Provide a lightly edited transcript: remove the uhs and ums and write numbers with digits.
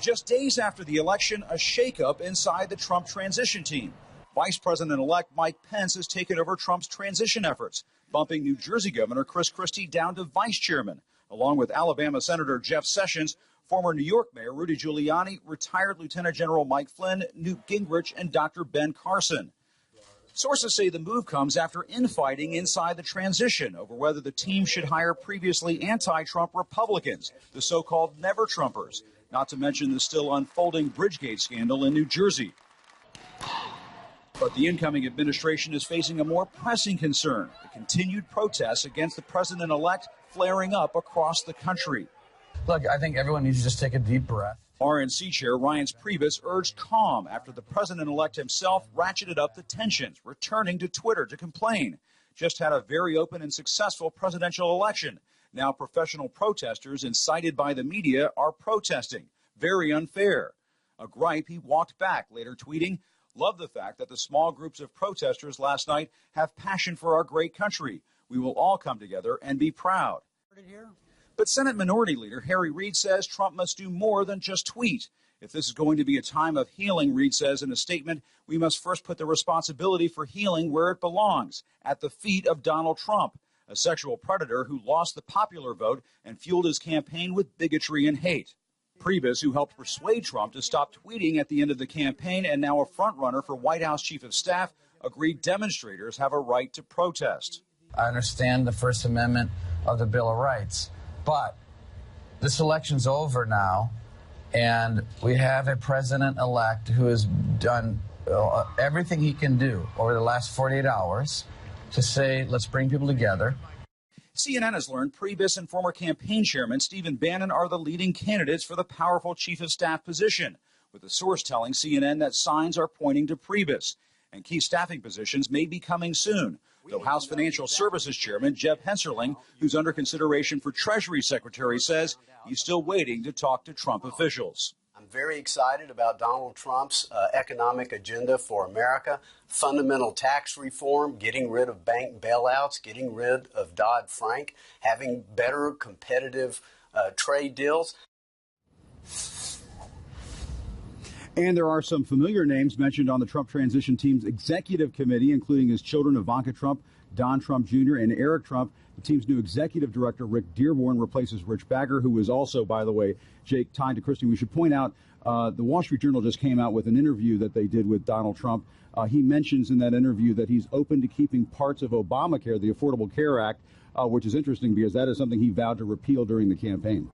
Just days after the election, a shakeup inside the Trump transition team. Vice President-elect Mike Pence has taken over Trump's transition efforts, bumping New Jersey Governor Chris Christie down to vice chairman, along with Alabama Senator Jeff Sessions, former New York Mayor Rudy Giuliani, retired Lieutenant General Mike Flynn, Newt Gingrich, and Dr. Ben Carson. Sources say the move comes after infighting inside the transition over whether the team should hire previously anti-Trump Republicans, the so-called never-Trumpers, not to mention the still unfolding Bridgegate scandal in New Jersey. But the incoming administration is facing a more pressing concern, the continued protests against the president-elect flaring up across the country. Look, I think everyone needs to just take a deep breath. RNC Chair Reince Priebus urged calm after the president-elect himself ratcheted up the tensions, returning to Twitter to complain. Just had a very open and successful presidential election. Now professional protesters, incited by the media, are protesting. Very unfair. A gripe he walked back, later tweeting, "Love the fact that the small groups of protesters last night have passion for our great country. We will all come together and be proud." But Senate Minority Leader Harry Reid says Trump must do more than just tweet. If this is going to be a time of healing, Reid says in a statement, we must first put the responsibility for healing where it belongs, at the feet of Donald Trump, a sexual predator who lost the popular vote and fueled his campaign with bigotry and hate. Priebus, who helped persuade Trump to stop tweeting at the end of the campaign and now a frontrunner for White House Chief of Staff, agreed demonstrators have a right to protest. I understand the First Amendment of the Bill of Rights, but this election's over now, and we have a president-elect who has done everything he can do over the last 48 hours to say, let's bring people together. CNN has learned Priebus and former campaign chairman Stephen Bannon are the leading candidates for the powerful chief of staff position, with a source telling CNN that signs are pointing to Priebus, and key staffing positions may be coming soon, though House Financial Services Chairman Jeb Hensarling, who's under consideration for Treasury Secretary, says he's still waiting to talk to Trump officials. I'm very excited about Donald Trump's economic agenda for America, fundamental tax reform, getting rid of bank bailouts, getting rid of Dodd-Frank, having better competitive trade deals. And there are some familiar names mentioned on the Trump transition team's executive committee, including his children, Ivanka Trump, Don Trump Jr., and Eric Trump. The team's new executive director, Rick Dearborn, replaces Rich Bagger, who is also, by the way, Jake, tied to Christie. We should point out the Wall Street Journal just came out with an interview that they did with Donald Trump. He mentions in that interview that he's open to keeping parts of Obamacare, the Affordable Care Act, which is interesting because that is something he vowed to repeal during the campaign.